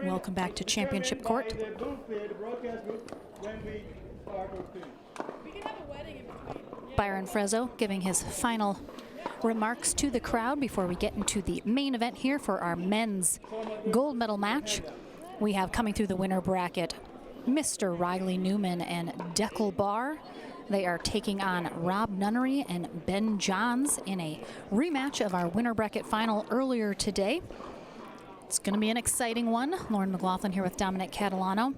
Welcome back to Championship Court. Byron Frezzo giving his final remarks to the crowd before we get into the main event here for our men's gold medal match. We have coming through the winner bracket Mr. Riley Newman and Dekel Bar. They are taking on Rob Nunnery and Ben Johns in a rematch of our winner bracket final earlier today. It's going to be an exciting one. Lauren McLaughlin here with Dominic Catalano.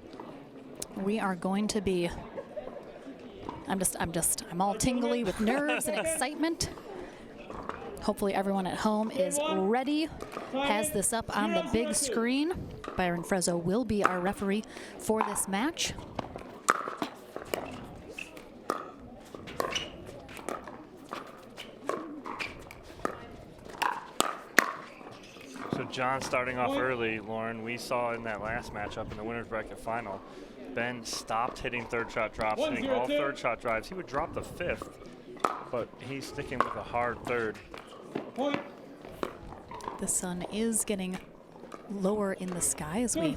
We are going to be, I'm all tingly with nerves and excitement. Hopefully everyone at home is ready, has this up on the big screen. Byron Frezzo will be our referee for this match. So John starting off early, Lauren, we saw in that last matchup in the winner's bracket final, Ben stopped hitting third shot drops, hitting all third shot drives. He would drop the fifth, but he's sticking with a hard third. The sun is getting lower in the sky as we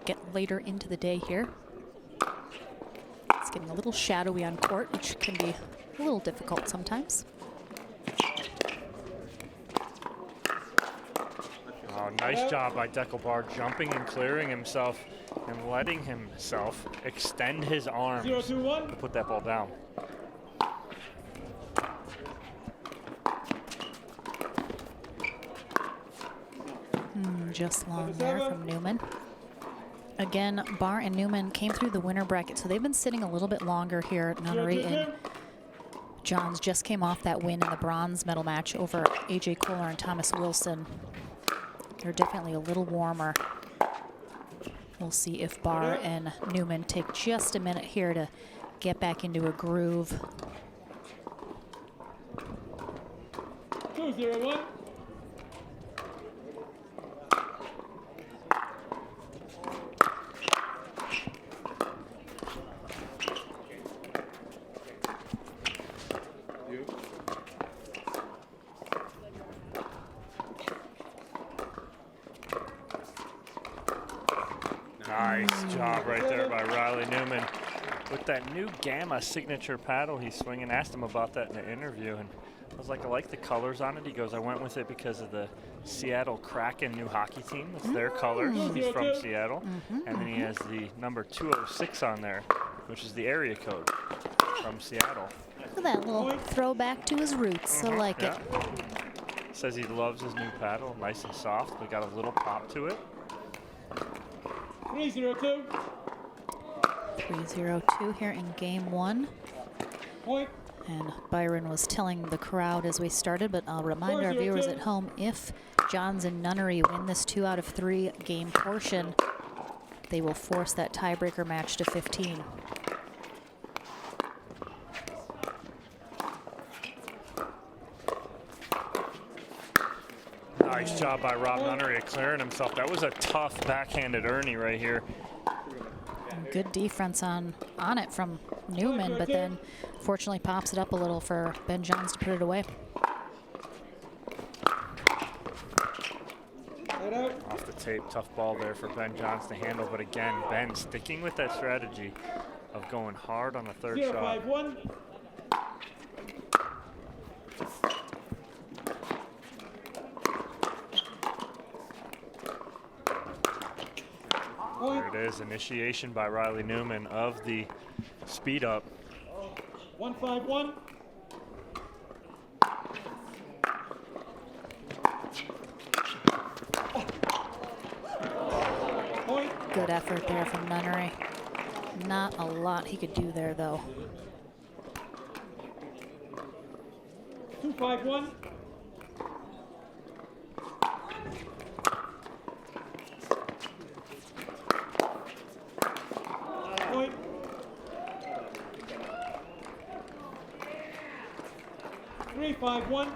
get later into the day here. It's getting a little shadowy on court, which can be a little difficult sometimes. Oh, nice job by Dekel Bar, jumping and clearing himself and letting himself extend his arms to put that ball down. Just long there from Newman. Again, Bar and Newman came through the winner bracket, so they've been sitting a little bit longer here at Nunnery, and Johns just came off that win in the bronze medal match over A.J. Kohler and Thomas Wilson. They're definitely a little warmer. We'll see if Bar and Newman take just a minute here to get back into a groove. 2-0-1. Nice job right there by Riley Newman. With that new Gamma signature paddle he's swinging, asked him about that in the interview, and I was like, I like the colors on it. He goes, I went with it because of the Seattle Kraken new hockey team. It's their colors. He's from Seattle. And then he has the number 206 on there, which is the area code from Seattle. Look at that little throwback to his roots. I like it. Says he loves his new paddle, nice and soft, but got a little pop to it. 3-0-2. 3-0-2 here in game one. Point. And Byron was telling the crowd as we started, but I'll remind our viewers at home, if Johns and Nunnery win this 2 out of 3 game portion, they will force that tiebreaker match to 15. Nice job by Rob Nunnery clearing himself. That was a tough backhanded Ernie right here. Good defense on it from Newman, but then fortunately pops it up a little for Ben Johns to put it away. Off the tape, tough ball there for Ben Johns to handle, but again, Ben sticking with that strategy of going hard on the third shot. 0-5-1. There it is, initiation by Riley Newman of the speed up. 1-5-1. Good effort there from Nunnery. Not a lot he could do there, though. 2-5-1. Point. 3-5-1.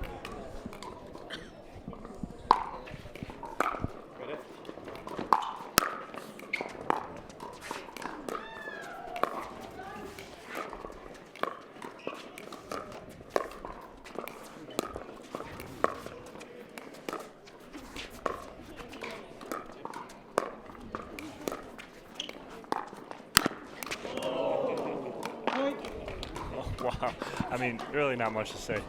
I mean, really not much to say.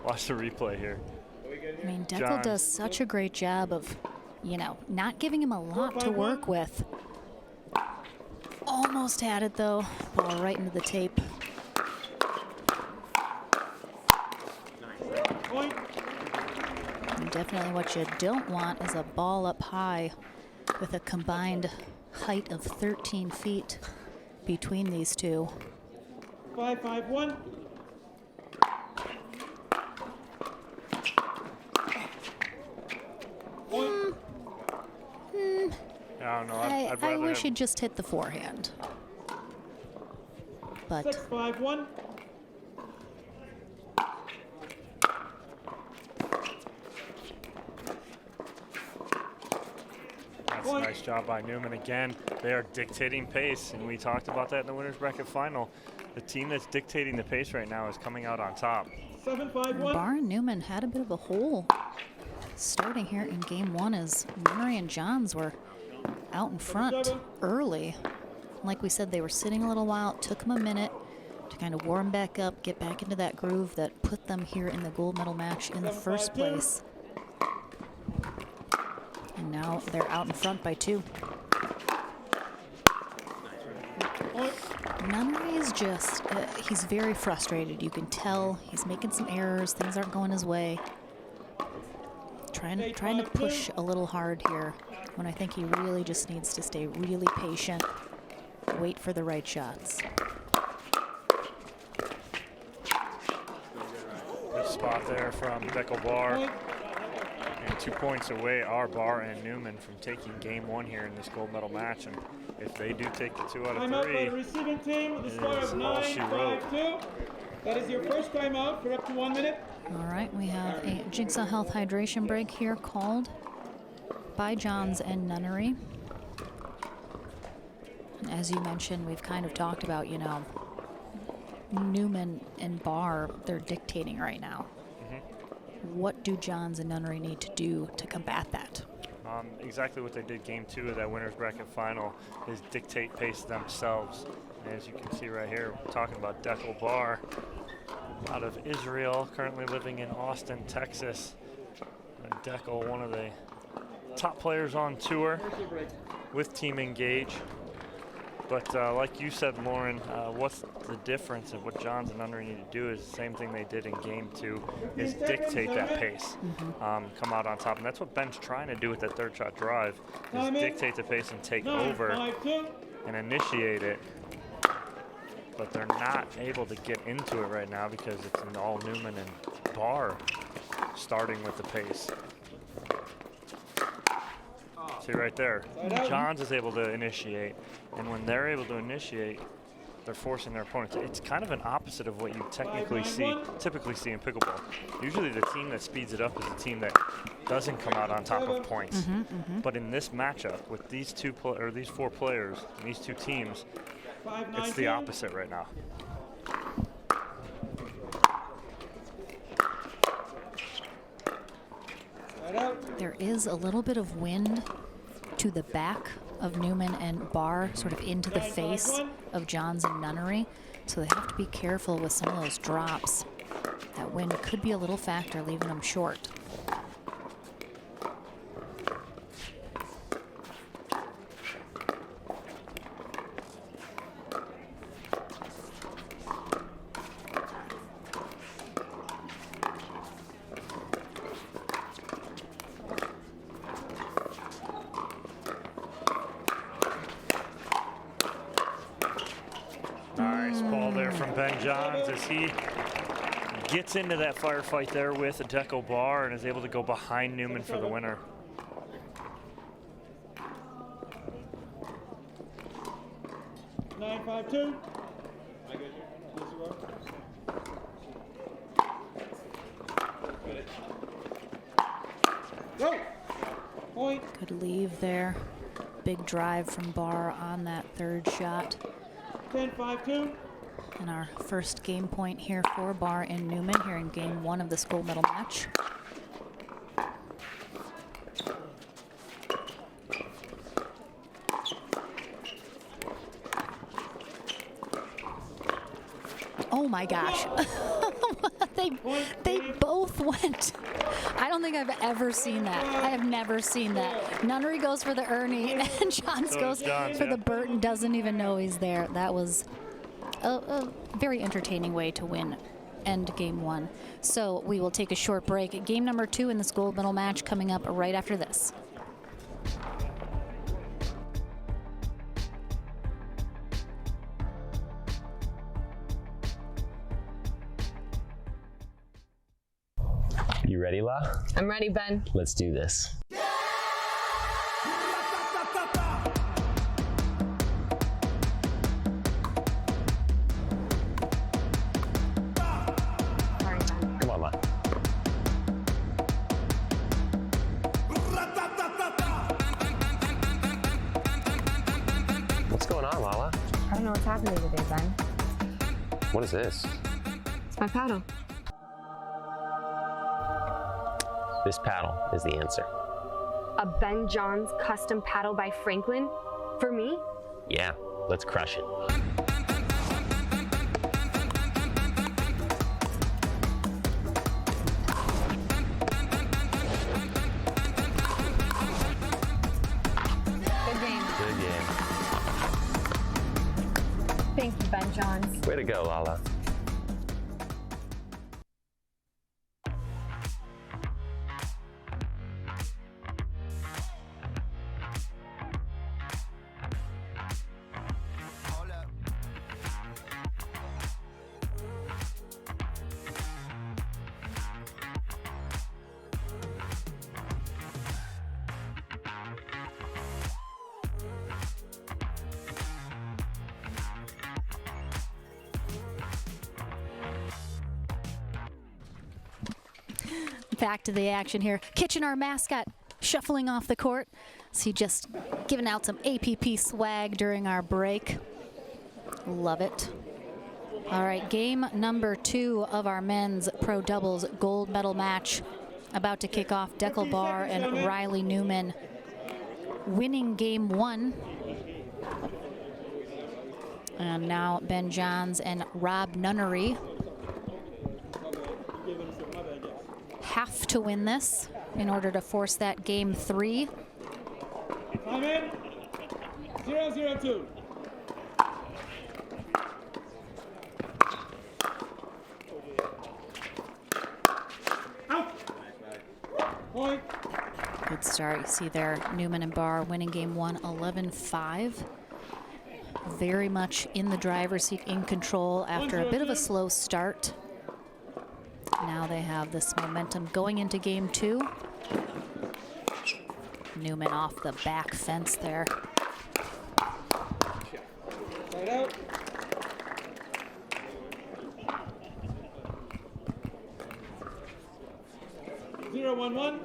Watch the replay here. I mean, Dekel John. does such a great job of, you know, not giving him a lot to work with. Almost had it, though. Ball right into the tape. Point. And definitely what you don't want is a ball up high with a combined height of 13 feet between these two. 5-5-1. Point. I don't know. I I'd rather wish have- he'd just hit the forehand. But 6-5-1. That's a nice job by Newman again. They are dictating pace, and we talked about that in the winners bracket final. The team that's dictating the pace right now is coming out on top. 7-5-1. Bar and Newman had a bit of a hole starting here in game one as Nunnery and Johns were out in front early. Like we said, they were sitting a little while. It took them a minute to kind of warm back up, get back into that groove that put them here in the gold medal match in the first place. And now they're out in front by 2. Nunnery is just, he's very frustrated. You can tell he's making some errors. Things aren't going his way. Trying to push a little hard here when I think he really just needs to stay really patient, wait for the right shots. Good spot there from Dekel Bar. And 2 points away are Bar and Newman from taking game one here in this gold medal match. And if they do take the 2 out of Timeout by 3, the receiving team with a score is of all she wrote. 9-5-2. That is your first timeout for up to 1 minute. All right, we have a Jigsaw Health hydration break here called by Johns and Nunnery. And as you mentioned, we've kind of talked about, you know, Newman and Bar, they're dictating right now. What do Johns and Nunnery need to do to combat that? Exactly what they did game 2 of that winners bracket final is dictate pace themselves. And as you can see right here, we're talking about Dekel Bar out of Israel, currently living in Austin, Texas. And Dekel, one of the top players on tour with Team Engage. But like you said, Lauren, what's the difference of what Johns and Nunnery need to do is the same thing they did in game 2, is dictate that pace, come out on top. And that's what Ben's trying to do with that third shot drive, is dictate the pace and take over 9-5-2. and initiate it. But they're not able to get into it right now because it's an all Newman and Bar starting with the pace. See right there, Johns is able to initiate, and when they're able to initiate, they're forcing their opponent to. It's kind of an opposite of what you typically see in pickleball. Usually the team that speeds it up is the team that doesn't come out on top of points. But in this matchup with these these 4 players and these 2 teams, it's the opposite right now. There is a little bit of wind to the back of Newman and Bar, sort of into the face of Johns and Nunnery, so they have to be careful with some of those drops. That wind could be a little factor, leaving them short. Nice ball there from Ben Johns as he gets into that firefight there with a Dekel Bar and is able to go behind Newman for the winner. Nine, 5-2. Go. Point. Good leave there. Big drive from Bar on that third shot. 10-5-2. And our first game point here for Bar and Newman here in game 1 of this gold medal match. Oh my gosh. they both went. I don't think I've ever seen that. I have never seen that. Nunnery goes for the Ernie, and Johns goes for the Burton, doesn't even know he's there. That was a very entertaining way to end game one. So we will take a short break. Game number 2 in this gold medal match coming up right after this. You ready, La? I'm ready, Ben. Let's do this. Sorry, Ben. Come on, La. What's going on, Lala? I don't know what's happening today, Ben. What is this? It's my paddle. This paddle is the answer. A Ben Johns custom paddle by Franklin? For me? Yeah, let's crush it. Good game. Good game. Thank you, Ben Johns. Way to go, Lala. Back to the action here. Kitchen, our mascot, shuffling off the court. So he just giving out some APP swag during our break. Love it. All right, game number 2 of our men's pro doubles gold medal match about to kick off. Dekel Bar and Riley Newman winning game 1. And now Ben Johns and Rob Nunnery have to win this in order to force that game 3. Time in. 0-0-2. Out. Point. Good start. You see there, Newman and Barr winning game 1, 11-5. Very much in the driver's seat, in control after a bit of a slow start. Now they have this momentum going into game 2. Newman off the back fence there. Right out. Zero, 1-1.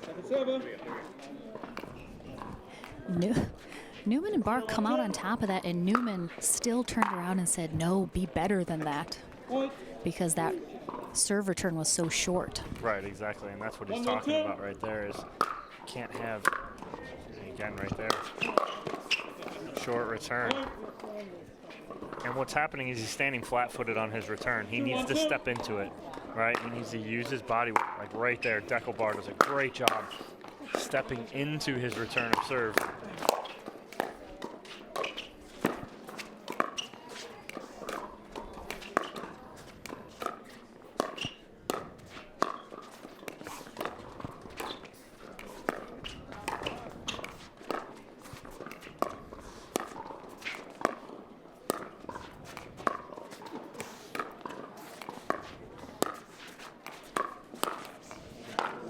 Second server. Newman and Barr come out on top of that, and Newman still turned around and said, no, be better than that, Point. because that serve return was so short. Right, exactly, and that's what he's talking about right there is can't have, again right there, short return. And what's happening is he's standing flat-footed on his return. He needs to step into it, right? He needs to use his body weight, like right there. Dekel Bar does a great job stepping into his return of serve.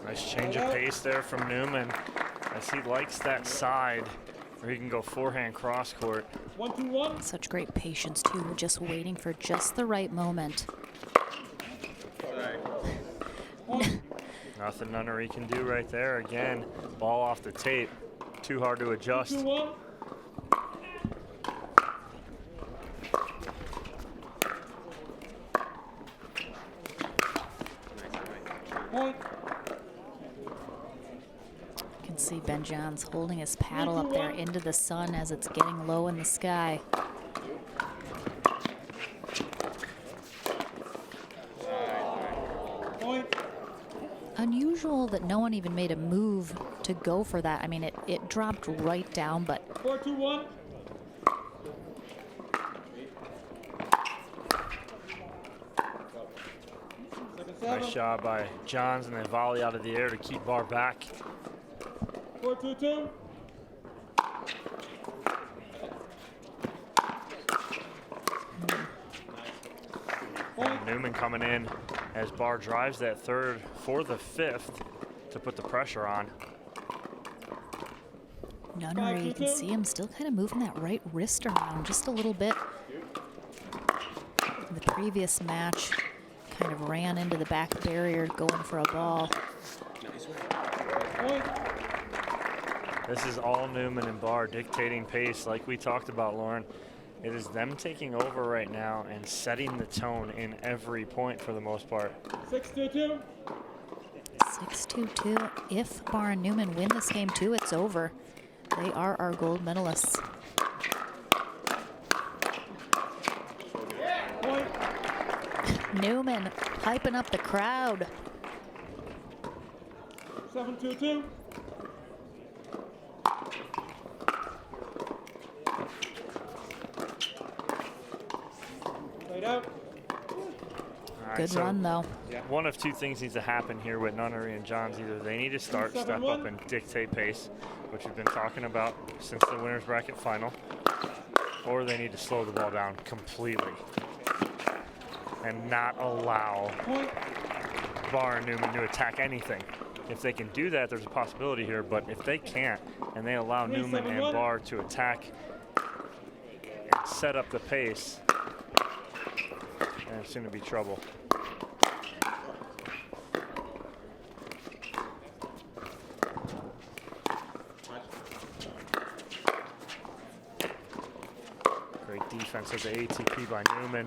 Nice change of pace there from Newman as he likes that side where he can go forehand cross court. 1-2-1. Such great patience, too, just waiting for just the right moment. Nothing Nunnery can do right there. Again, ball off the tape. Too hard to adjust. 2-1. Point. You can See Ben Johns holding his paddle up there into the sun as it's getting low in the sky. Unusual that no one even made a move to go for that. I mean, it dropped right down, but 4-2-1. Nice job by Johns and then volley out of the air to keep Bar back. 4-2-2. Newman coming in as Bar drives that third for the fifth to put the pressure on. Nunnery, you can see him still kind of moving that right wrist around just a little bit. The previous match kind of ran into the back barrier going for a ball. This is all Newman and Bar dictating pace like we talked about, Lauren. It is them taking over right now and setting the tone in every point for the most part. 6-2-2. 6-2-2. If Bar and Newman win this game too, it's over. They are our gold medalists. Newman hyping up the crowd. 7-2-2. Right out. Good run, though. One of two things needs to happen here with Nunnery and Johns. Either they need to start, step up, and dictate pace, which we've been talking about since the winner's bracket final, or they need to slow the ball down completely and not allow Bar and Newman to attack anything. If they can do that, there's a possibility here, but if they can't, and they allow Newman and Bar to attack and set up the pace, and it's going to be trouble. Great defense of the ATP by Newman.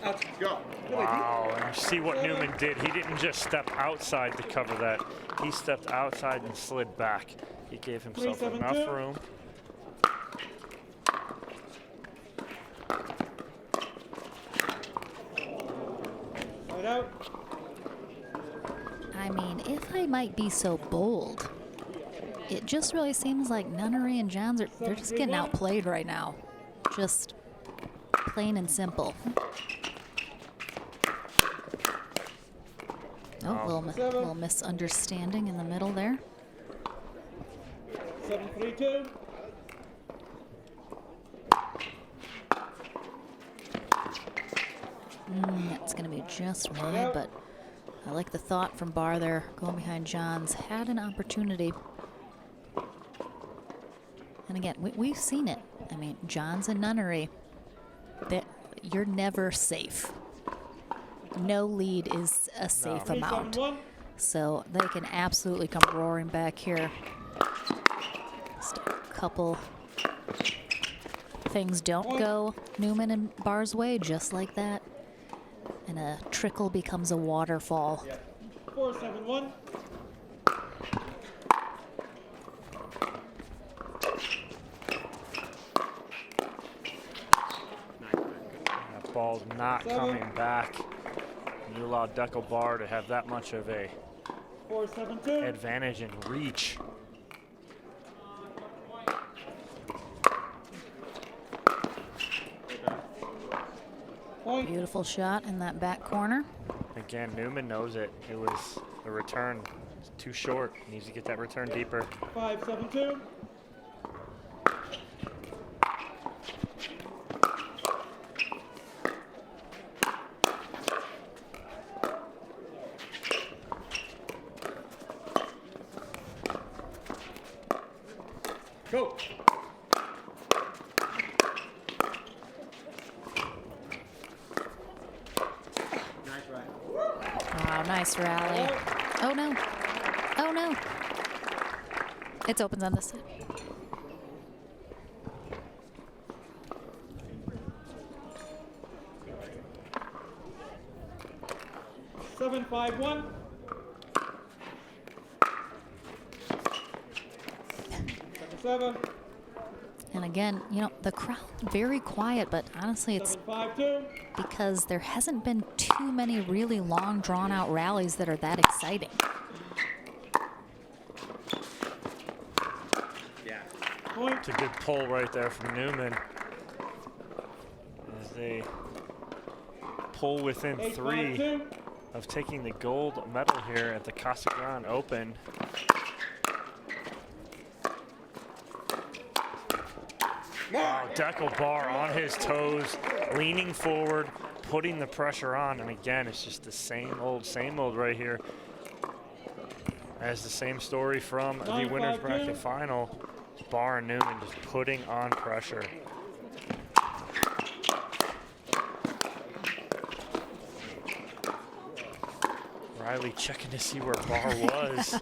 Let's go. Wow, and you see what Newman did. He didn't just step outside to cover that. He stepped outside and slid back. He gave himself enough room. I mean, if I might be so bold, it just really seems like Nunnery and Johns they're just getting outplayed right now. Just plain and simple. Oh, little misunderstanding in the middle there. 7-3-2. That's going to be just right, but I like the thought from Bar there, going behind Johns. Had an opportunity. And again, we've seen it. I mean, Johns and Nunnery, you're never safe. No lead is a safe amount. So they can absolutely come roaring back here. Just a couple things don't go Newman and Bar's way, just like that. And a trickle becomes a waterfall. 4-7-1. That ball's not coming back. You allow Dekel Bar to have that much of a 4-7-2. advantage in reach. Beautiful shot in that back corner. Again, Newman knows it. It was the return too short. He needs to get that return deeper. 5-7-2. Go. Wow, nice rally. Oh no. Oh no. It's opens on this side. Seven. And again, you know, the crowd very quiet, but honestly, it's 7-5-2. because there hasn't been too many really long, drawn-out rallies that are that exciting. Point. It's a good pull right there from Newman. As they pull within 3 8-5-2. of taking the gold medal here at the Casa Grande Open. Wow, Dekel Bar on his toes, leaning forward, putting the pressure on, and again, it's just the same old right here. As the same story from the winners bracket final, Bar and Newman just putting on pressure. Riley checking to see where Bar was.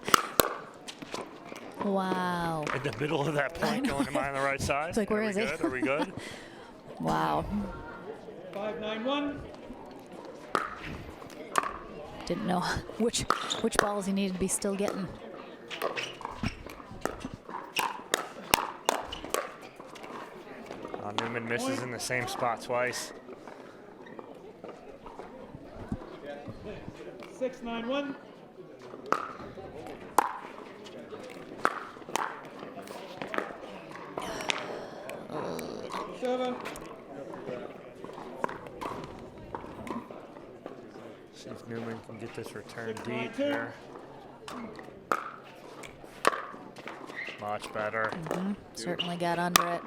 Wow. In the middle of that point, going, am I on the right side? It's like, where is he? Are we good? Wow. 5-9-1. Didn't know which balls he needed to be still getting. Newman misses in the same spot twice. 6-9-1. Seven. See if Newman can get this return deep here. Much better. Certainly got under it.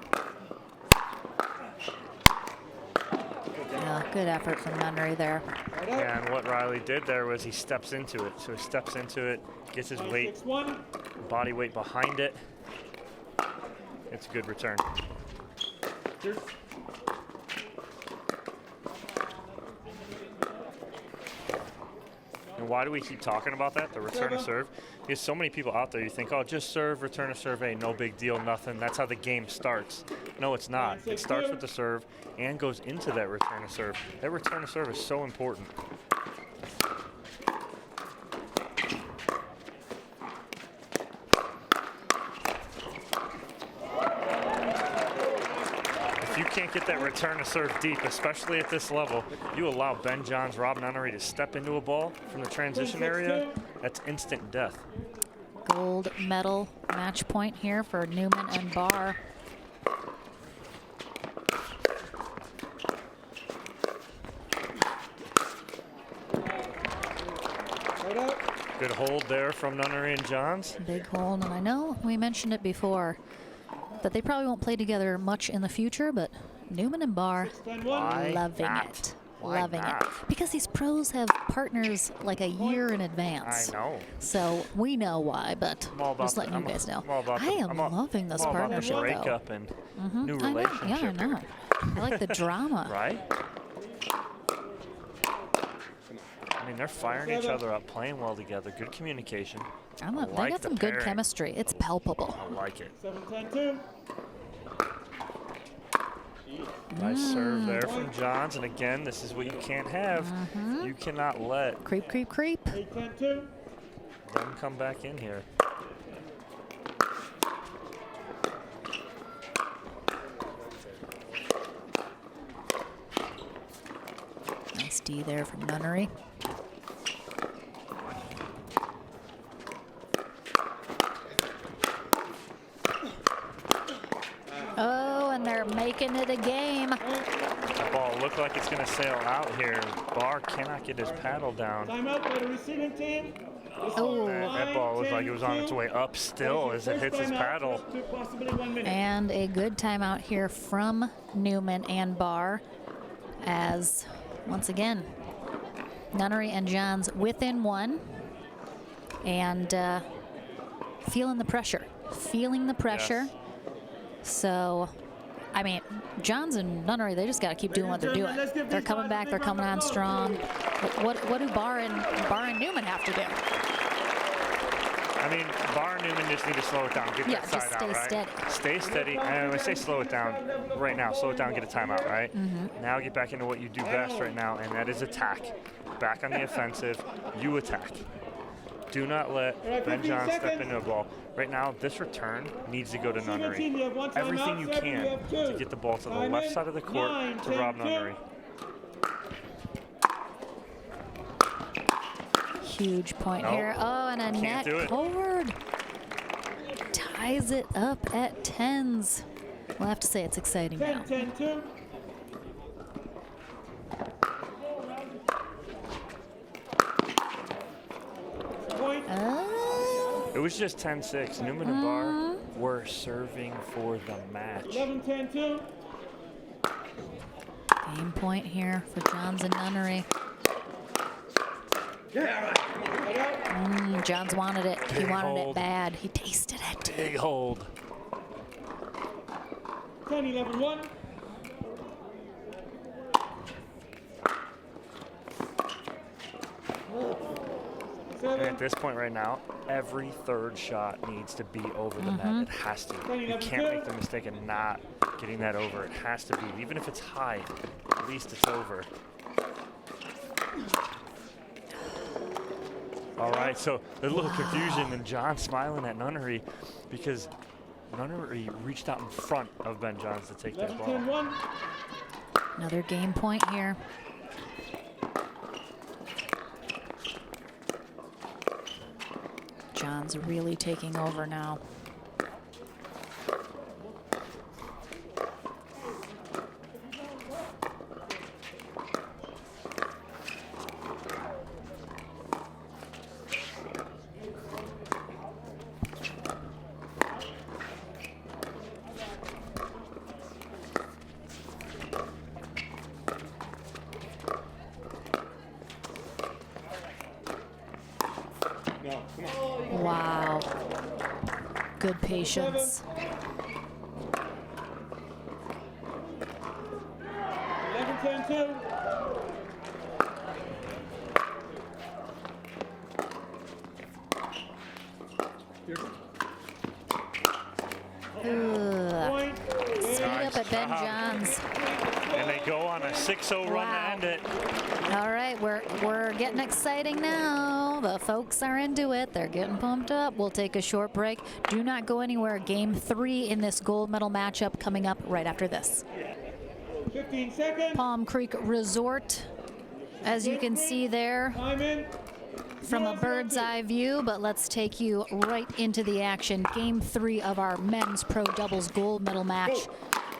Yeah, good effort from Nunnery there. And what Riley did there was he steps into it. So he steps into it, gets his weight, 6-1. body weight behind it. It's a good return. And why do we keep talking about that, the return to serve? Because so many people out there, you think, oh, just serve, return to serve, hey, no big deal, nothing. That's how the game starts. No, it's not. It starts with the serve and goes into that return to serve. That return to serve is so important. If you can't get that return to serve deep, especially at this level, you allow Ben Johns, Rob Nunnery to step into a ball from the transition area, that's instant death. Gold medal match point here for Newman and Bar. Right up. Good hold there from Nunnery and Johns. Big hold, and I know we mentioned it before that they probably won't play together much in the future, but Newman and Bar 10-1. loving not? it. Why Loving not? it. Because these pros have partners like a year in advance. I know. So we know why, but I'm all about just letting the- you guys know. I'm all about I the- am I'm all- loving this I'm all about the partnership, though. breakup and new I know. relationship. Yeah, I know. I like the drama. Right? I mean, they're firing each other up, playing well together, good communication. They like got the some good pairing. chemistry. It's palpable. I like it. 7-10-2. Nice serve there from Johns, and again, this is what you can't have. You cannot let Creep, creep, creep. 8-10-2. them come back in here. Nice D there from Nunnery. Oh, and they're making it a game. The ball looked like it's going to sail out here. Bar cannot get his paddle down. Timeout by the receiving team. Oh. That ball looked like it was on its way up still as it hits his paddle. Possibly 1 minute. And a good timeout here from Newman and Bar as, once again, Nunnery and Johns within one and feeling the pressure. Yes. So, I mean, Johns and Nunnery, they just got to keep doing what they're doing. They're coming back. They're coming on strong. What do Bar and Newman have to do? I mean, Bar and Newman just need to slow it down, get Yeah, that just side out, right? stay Stay steady. And when I say slow it down, right now, slow it down, get a timeout, right? Now get back into what you do best right now, and that is attack. Back on the offensive, you attack. Do not let All right, Ben 15 Johns step seconds. into a ball. Right now, this return needs to go to Senior Nunnery. team, you have one timeout. Everything you Seven, can you have two. to get the ball to the Time left in. side of the court 9, to 10, Rob 2. Nunnery. Huge point Nope. here. Oh, and a Can't net do it. cord. Ties it up at 10s. We'll have to say it's exciting 10, now. 10, 2. Point. It was just 10-6. Newman and Bar were serving for the match. 11, 10, 2. Game point here for Johns and Nunnery. Johns wanted it. He Big wanted hold. it bad. He tasted it. Big hold. 10, 11, 1. And at this point right now, every third shot needs to be over the net. It has to. You can't make the mistake of not getting that over. It has to be. Even if it's high, at least it's over. All right, so there's a little confusion, and John smiling at Nunnery because Nunnery reached out in front of Ben Johns to take that 11, ball. 10, 1. Another game point here. Johns really taking over now. Wow. Good patience. 11, 10, 2. Ugh. Point. Speed up at Ben job. Johns. And they go on a 6-0 run Wow. to end it. All right, we're getting exciting now. The folks are into it. They're getting pumped up. We'll take a short break. Do not go anywhere. Game 3 in this gold medal matchup coming up right after this. 15 seconds. Palm Creek Resort, as you can see there Time in. from a 0, bird's 2. eye view, but let's take you right into the action. Game 3 of our men's pro doubles gold medal match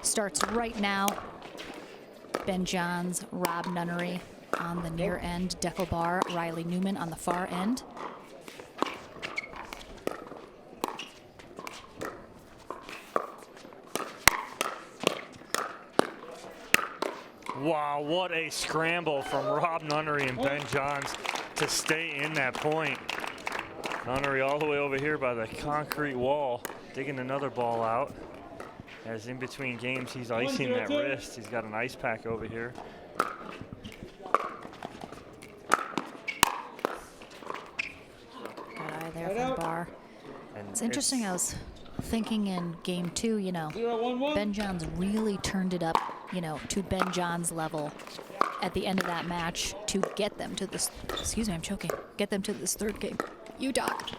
starts right now. Ben Johns, Rob Nunnery on the near end, Dekel Bar, Riley Newman on the far end. Wow, what a scramble from Rob Nunnery and Ben Johns to stay in that point. Nunnery all the way over here by the concrete wall, digging another ball out. As in between games, he's icing that 1-0-2. wrist. He's got an ice pack over here. Good eye there from Bar. And It's interesting, I was thinking in game 2, you know, 0, 1, 1. Ben Johns really turned it up, you know, to Ben Johns level at the end of that match to get them to this, excuse me, I'm choking, get them to this third game. You doc.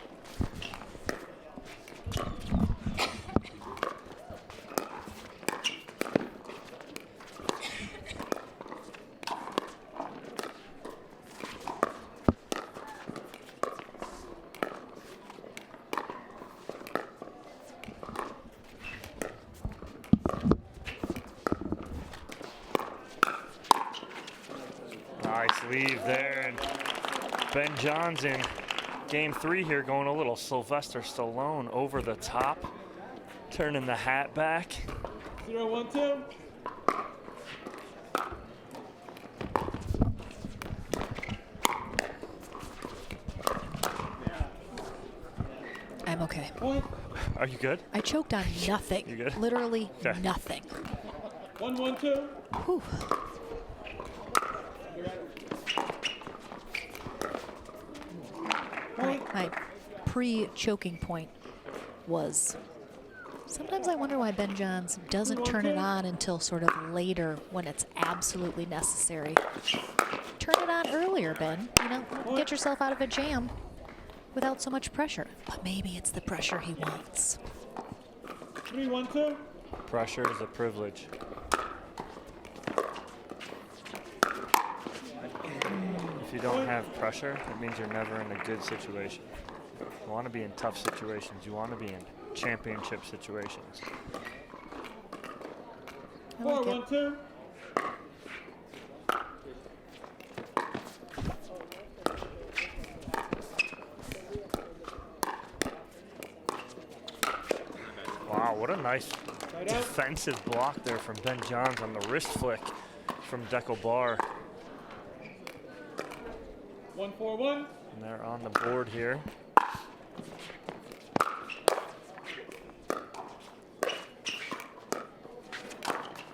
Nice leave there. And Ben Johns in game 3 here going a little Sylvester Stallone over the top, turning the hat back. 0, 1, 2. I'm okay. Point. Are you good? I choked on nothing. You good? Literally Okay. nothing. 1, 1, 2. Whew. My pre-choking point was, sometimes I wonder why Ben Johns doesn't turn it on until sort of later when it's absolutely necessary. Turn it on earlier, Ben. You know, get yourself out of a jam. without so much pressure. But maybe it's the pressure he wants. 3-1-2. Pressure is a privilege. If you don't have pressure, it means you're never in a good situation. You want to be in tough situations. You want to be in championship situations. 4-1-2. Wow, what a nice defensive block there from Ben Johns on the wrist flick from Dekel Bar. 1-4-1. And they're on the board here.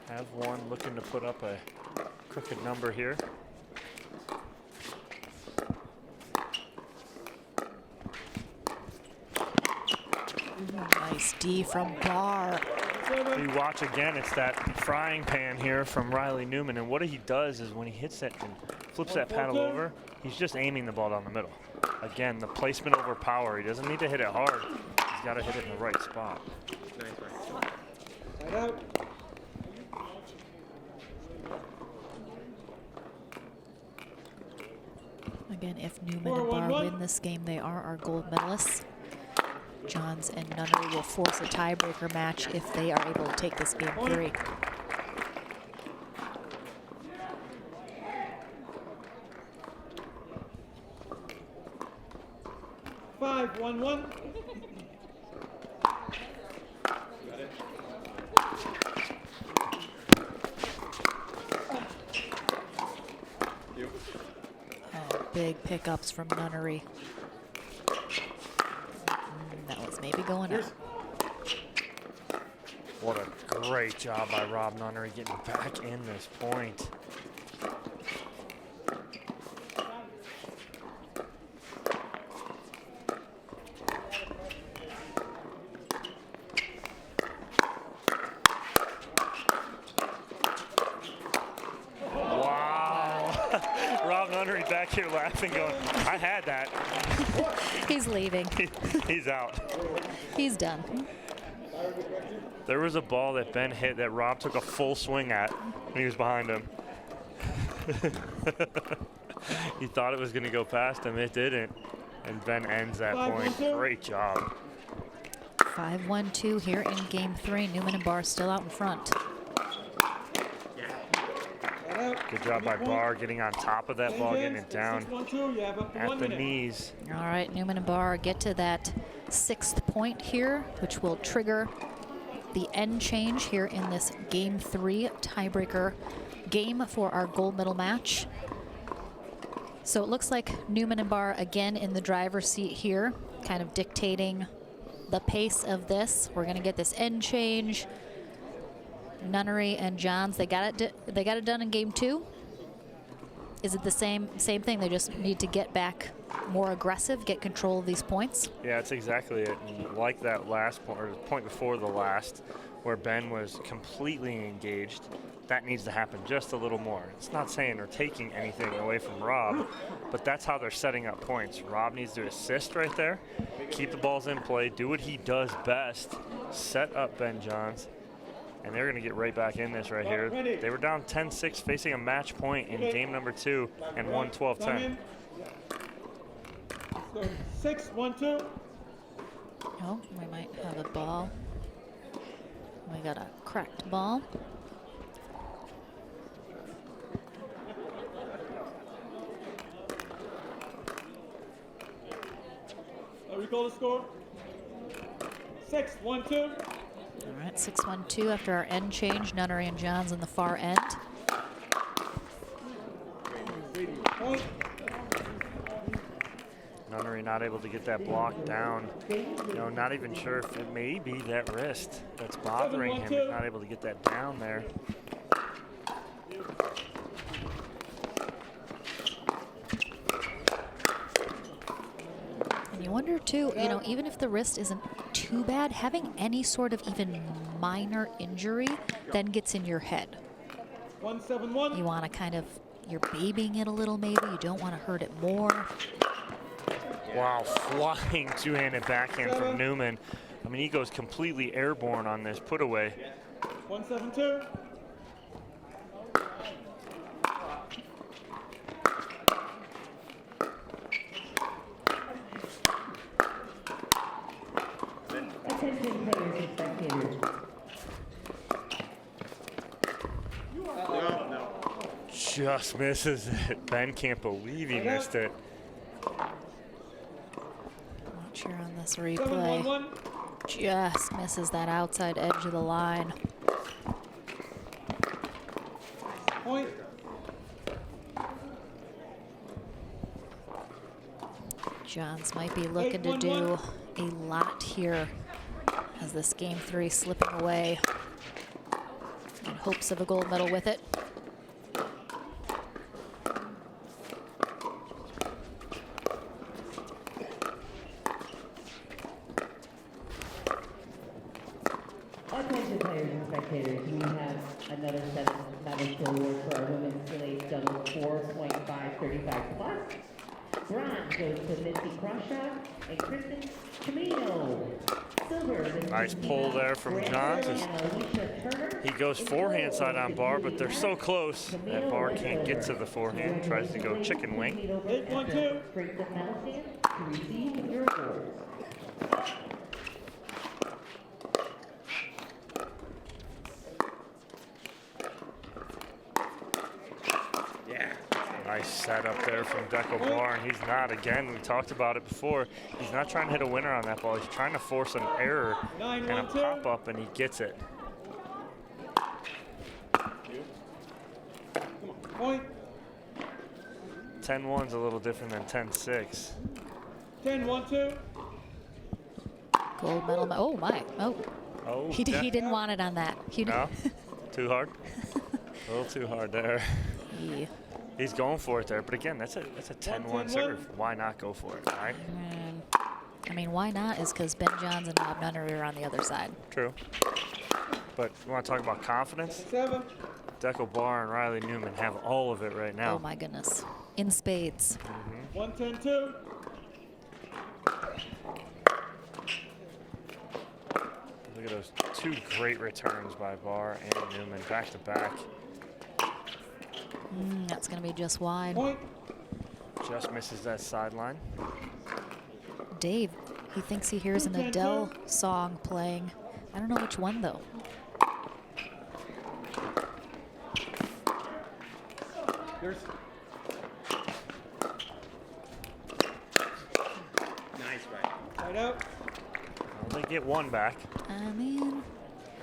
Have one looking to put up a crooked number here. Nice D from Bar. You watch again, it's that frying pan here from Riley Newman, and what he does is when he hits that and flips that paddle over, he's just aiming the ball down the middle. Again, the placement over power. He doesn't need to hit it hard. He's got to hit it in the right spot. Right out. Again, if Newman and Bar 4-1-1. win this game, they are our gold medalists. Johns and Nunnery will force a tiebreaker match if they are able to take this game 3. Five, 1-1. Oh, big pickups from Nunnery. That was maybe going up. What a great job by Rob Nunnery getting back in this point. Back here laughing, going, I had that. He's leaving. He's out. He's done. There was a ball that Ben hit that Rob took a full swing at when he was behind him. He thought it was going to go past him. It didn't. And Ben ends that point. Great job. 5-1-2 here in game 3. Newman and Bar still out in front. Good job by Bar getting on top of that ball, getting it down at the knees. All right, Newman and Bar get to that 6th point here, which will trigger the end change here in this game 3 tiebreaker game for our gold medal match. So it looks like Newman and Bar again in the driver's seat here, kind of dictating the pace of this. We're going to get this end change. Nunnery and Johns, they got it done in game 2. Is it the same thing? They just need to get back more aggressive, get control of these points. Yeah, that's exactly it. And like that last point, or the point before the last, where Ben was completely engaged, that needs to happen just a little more. It's not saying they're taking anything away from Rob, but that's how they're setting up points. Rob needs to assist right there, keep the balls in play, do what he does best, set up Ben Johns. And they're going to get right back in this right here. They were down 10-6 facing a match point in game number 2 and won 12-10. 6-1-2. Oh, we might have a ball. We got a cracked ball. Recall the score. 6-1-2. All right, 6-1-2 after our end change. Nunnery and Johns on the far end. Nunnery not able to get that block down. You know, not even sure if it may be that wrist that's bothering him. He's not able to get that down there. And you wonder too, you know, even if the wrist isn't too bad, having any sort of even minor injury then gets in your head. 1-7-1. You want to kind of, you're babying it a little maybe. You don't want to hurt it more. Wow, flying two-handed backhand from Newman. I mean, he goes completely airborne on this put away. 172. Attention players and spectators. Just misses it. Ben can't believe he missed it. Watch here on this replay. 7-1-1. Just misses that outside edge of the line. Point. Johns might be looking to do a lot here as this game 3 slipping away in hopes of a gold medal with it. Attention players and spectators, we have another set of medals to award for our women's relay double 4.535 plus. Bronze goes to Missy Croshaw and Kristen Camino. Silver. Nice pull there from Johns. He goes forehand side on Bar, but they're so close that Bar can't get to the forehand. Tries to go chicken wing. 8-1-2. Break the medal stand to receive your awards. Nice setup there from Dekel Bar, and he's not, again, we talked about it before, he's not trying to hit a winner on that ball. He's trying to force an error and a pop-up, and he gets it. Point. 10-1's a little different than 10-6. 10-1-2. Gold medal. Oh my. Oh. Oh, He didn't want it on that. No? Too hard? A little too hard there. Yeah. He's going for it there, but again, that's a 10-1 serve. Why not go for it, right? I mean, why not is because Ben Johns and Rob Nunnery are on the other side. True. But you want to talk about confidence? 7. Dekel Bar and Riley Newman have all of it right now. Oh my goodness. In spades. 110-2. Look at those two great returns by Bar and Newman back to back. That's going to be just wide. Point. Just misses that sideline. Dave, he thinks he hears an Adele song playing. I don't know which one, though. There's. Nice right. Side out. Well, they get one back. I mean,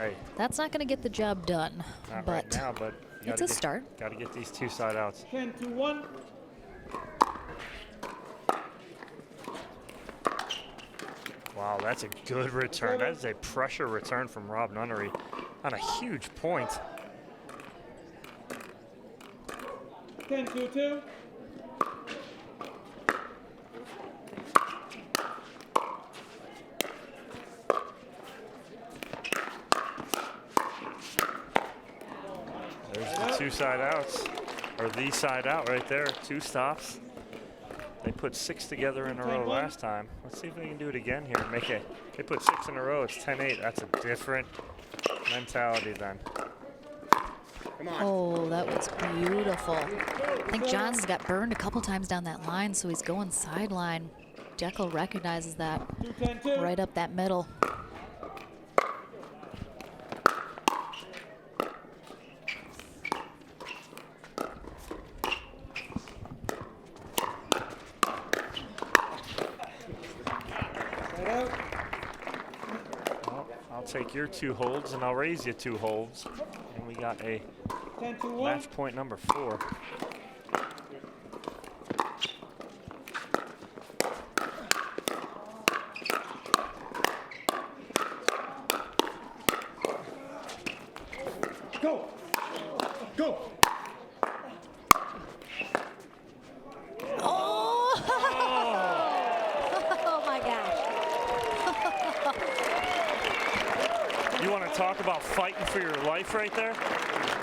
Hey, that's not going to get the job done. not but right now, but you it's gotta a start. Got to get these two side outs. 10-1. Wow, that's a good return. That is a pressure return from Rob Nunnery on a huge point. 10-2-2. There's the two side outs, or the side out right there. Two stops. They put 6 together in a row last time. Let's see if they can do it again here. Make it. They put 6 in a row. It's 10-8. That's a different mentality then. Oh, that was beautiful. I think Johns has got burned a couple times down that line, so he's going sideline. Dekel recognizes that 2-10-2. right up that middle. Side out. Well, I'll take your 2 holds and I'll raise you 2 holds. And we got a 10-1. match point number 4. Go. Go. Oh! Oh my gosh. You want to talk about fighting for your life right there?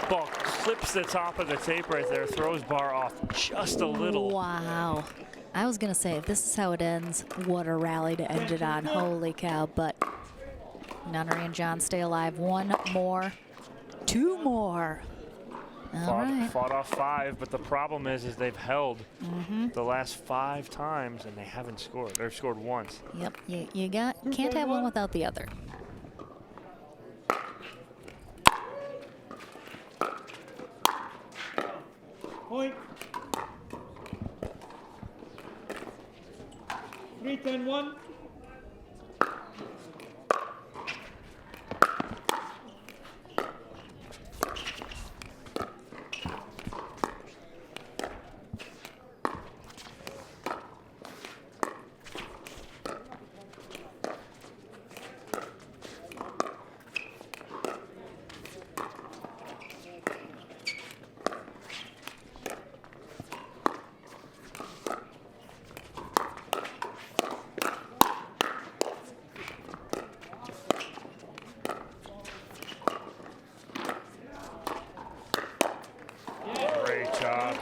Ball clips the top of the tape right there, throws Bar off just a little. Wow. I was going to say, if this is how it ends, what a rally to end it on. Holy cow. But Nunnery and John stay alive. One more. Two more. All right. Fought off 5, but the problem is they've held the last 5 times and they haven't scored. They've scored once. Yep. You can't have one without the other. Point. 3-10-1.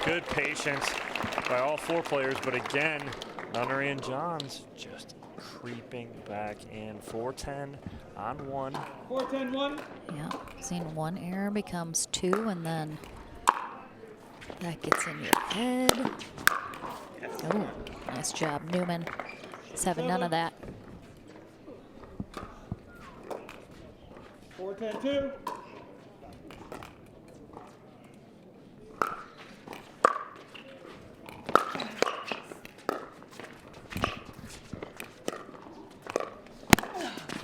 Good patience by all 4 players, but again, Nunnery and Johns just creeping back in. 4-10 on 1. 4-10-1. Yeah, seen 1 error becomes 2, and then that gets in your head. Oh, nice job, Newman. He's having none of that. 4-10-2.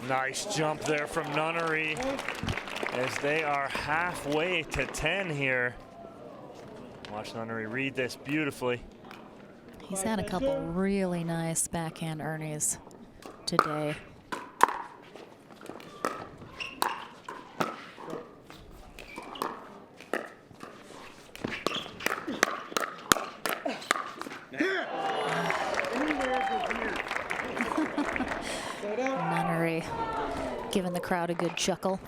Nice jump there from Nunnery as they are halfway to 10 here. Watch Nunnery read this beautifully. He's had a couple really nice backhand earnings today. Nunnery giving the crowd a good chuckle.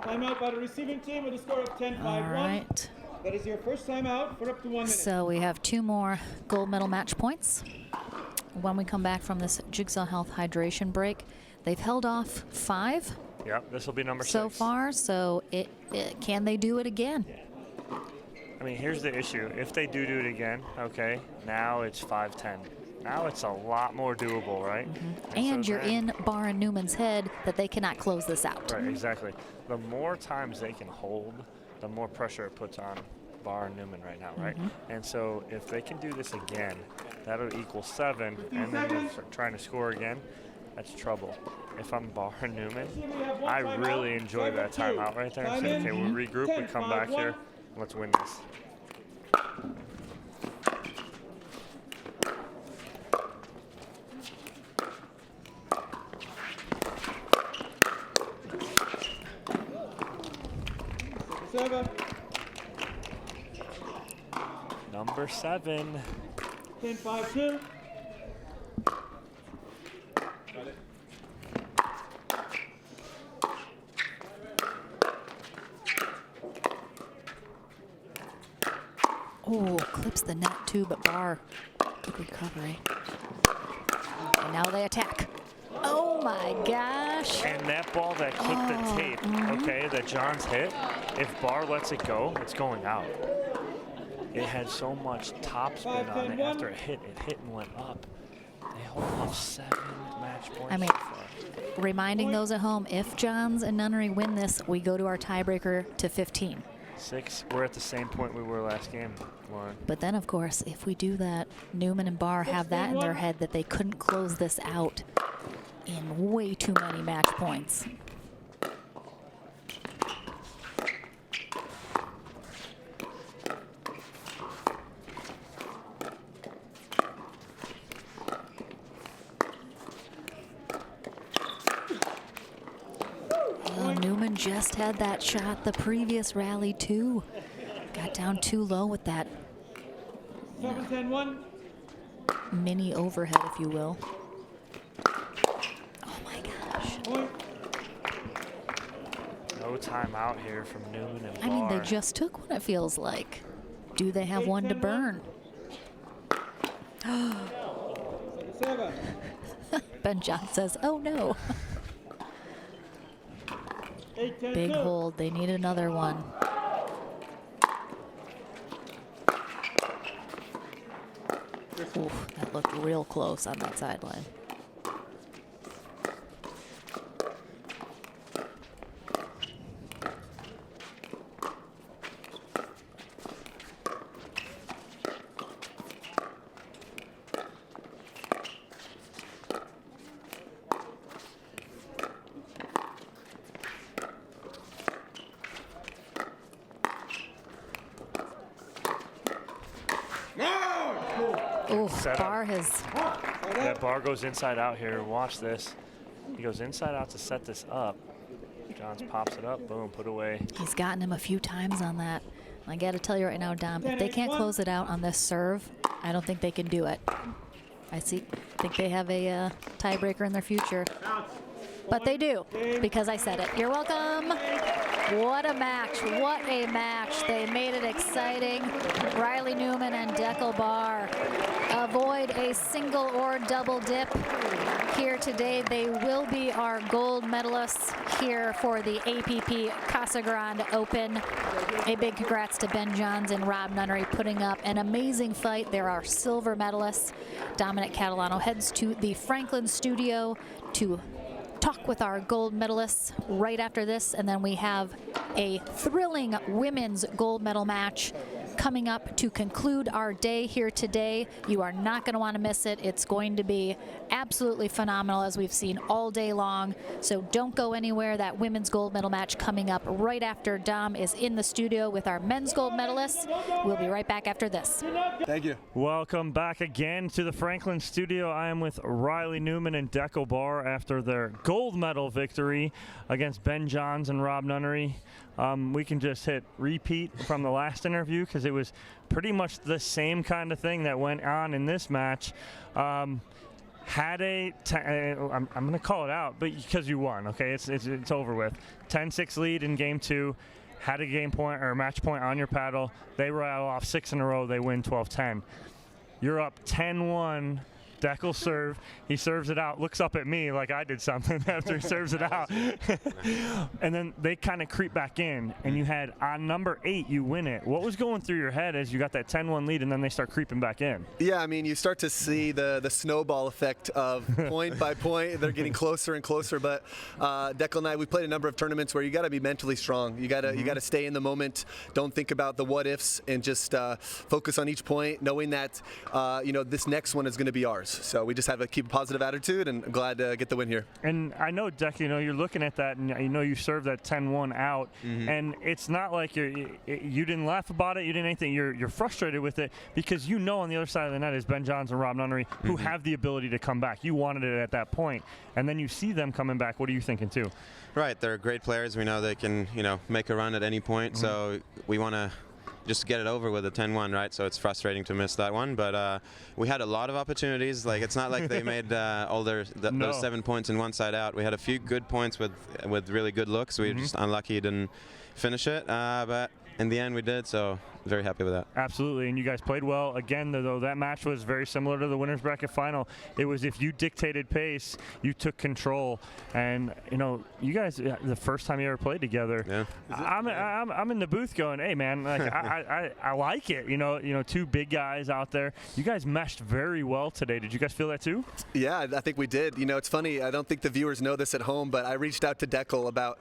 Timeout by the receiving team with a score of 10-5-1. All right. That is your first timeout for up to 1 minute. So we have 2 more gold medal match points. When we come back from this Jigsaw Health hydration break, they've held off 5 Yep, this will be number 6 so far. So can they do it again? I mean, here's the issue. If they do it again, okay, now it's 5-10. Now it's a lot more doable, right? And so you're in Bar and Newman's head that they cannot close this out. Right, exactly. The more times they can hold, the more pressure it puts on Bar and Newman right now, right? And so if they can do this again, that'll equal 7, and then they're trying to score again. That's trouble. If I'm Bar and Newman, I really enjoy that timeout right there. And say, okay, we'll regroup and come back here. Let's win this. Number 7. 10-5-2. Oh, clips the net too, but Bar, good recovery. And now they attack. Oh my gosh. And that ball that clipped the tape, okay, that Johns hit, if Bar lets it go, it's going out. It had so much topspin on it. After it hit and went up. They hold off 7 match points. I mean, reminding those at home, if Johns and Nunnery win this, we go to our tiebreaker to 15. 6. We're at the same point we were last game, Lauren. But then, of course, if we do that, Newman and Bar have that in their head that they couldn't close this out in way too many match points. Newman just had that shot the previous rally too. Got down too low with that 7-10-1. mini overhead, if you will. Oh my gosh. No timeout here from Newman and Bar. I mean, they just took one, it feels like. do they have one to burn? Seven. Ben John says, oh no. 8-10. Big hold. They need another one. Oof, that looked real close on that sideline. Oof, Bar has That Bar goes inside out here. Watch this. He goes inside out to set this up. Johns pops it up. Boom, put away. He's gotten him a few times on that. I got to tell you right now, Dom, if they can't close it out on this serve, I don't think they can do it. I think they have a tiebreaker in their future. But they do, because I said it. You're welcome. What a match. What a match. They made it exciting. Riley Newman and Dekel Bar avoid a single or double dip here today. They will be our gold medalists here for the APP Casa Grande Open. A big congrats to Ben Johns and Rob Nunnery putting up an amazing fight. They're our silver medalists. Dominic Catalano heads to the Franklin studio to talk with our gold medalists right after this, and then we have a thrilling women's gold medal match coming up to conclude our day here today. You are not going to want to miss it. It's going to be absolutely phenomenal, as we've seen all day long. So don't go anywhere. That women's gold medal match coming up right after Dom is in the studio with our men's gold medalists. We'll be right back after this. Thank you. Welcome back again to the Franklin studio. I am with Riley Newman and Dekel Bar after their gold medal victory against Ben Johns and Rob Nunnery. We can just hit repeat from the last interview because it was pretty much the same kind of thing that went on in this match. I'm going to call it out, but because you won, okay? It's over with. 10-6 lead in game 2. Had a game point or match point on your paddle. They rattle off 6 in a row. They win 12-10. You're up 10-1. Dekel serve. He serves it out, looks up at me like I did something after he serves it out. And then they kind of creep back in, and you had on number 8, you win it. What was going through your head as you got that 10-1 lead and then they start creeping back in? Yeah, I mean, you start to see the snowball effect of point by point. They're getting closer and closer. But Dekel and I, we played a number of tournaments where you got to be mentally strong. You got to stay in the moment. Don't think about the what ifs, and just focus on each point, knowing that this next one is going to be ours. So we just have to keep a positive attitude, and I'm glad to get the win here. And I know, Deck, you're looking at that, and you served that 10-1 out, and it's not like you didn't laugh about it, you didn't anything. You're frustrated with it because on the other side of the net is Ben Johns and Rob Nunnery, who have the ability to come back. You wanted it at that point, and then you see them coming back. What are you thinking too? Right, they're great players. We know they can make a run at any point, so we want to just get it over with a 10-1, right? So it's frustrating to miss that one, but we had a lot of opportunities. Like, it's not like they made those 7 points in one side out. We had a few good points with really good looks. We were just unlucky didn't finish it, but in the end we did, so very happy with that. Absolutely, and you guys played well. Again, though, that match was very similar to the winner's bracket final. It was if you dictated pace, you took control, and you guys, the first time you ever played together, I'm in the booth going, hey man, like, I like it. Two big guys out there. You guys meshed very well today. Did you guys feel that too? Yeah, I think we did. It's funny. I don't think the viewers know this at home, but I reached out to Dekel about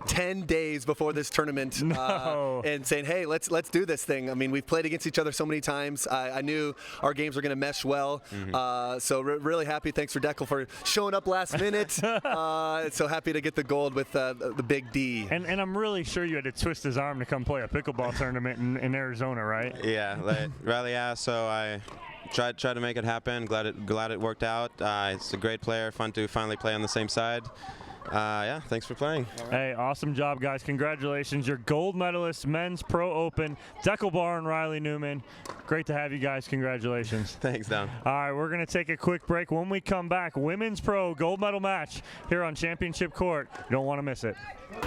10 days before this tournament and saying, hey, let's do this thing. I mean, we've played against each other so many times. I knew our games were going to mesh well. So really happy. Thanks for Dekel for showing up last minute. So happy to get the gold with the big D. And I'm really sure you had to twist his arm to come play a pickleball tournament in Arizona, right? Yeah, so I tried to make it happen. Glad it worked out. It's a great player. Fun to finally play on the same side. Yeah, thanks for playing. Hey, awesome job, guys. Congratulations. You're gold medalists, Men's Pro Open. Dekel Bar and Riley Newman. Great to have you guys. Congratulations. Thanks, Don. All right, we're going to take a quick break. When we come back, Women's Pro gold medal match here on Championship Court. You don't want to miss it.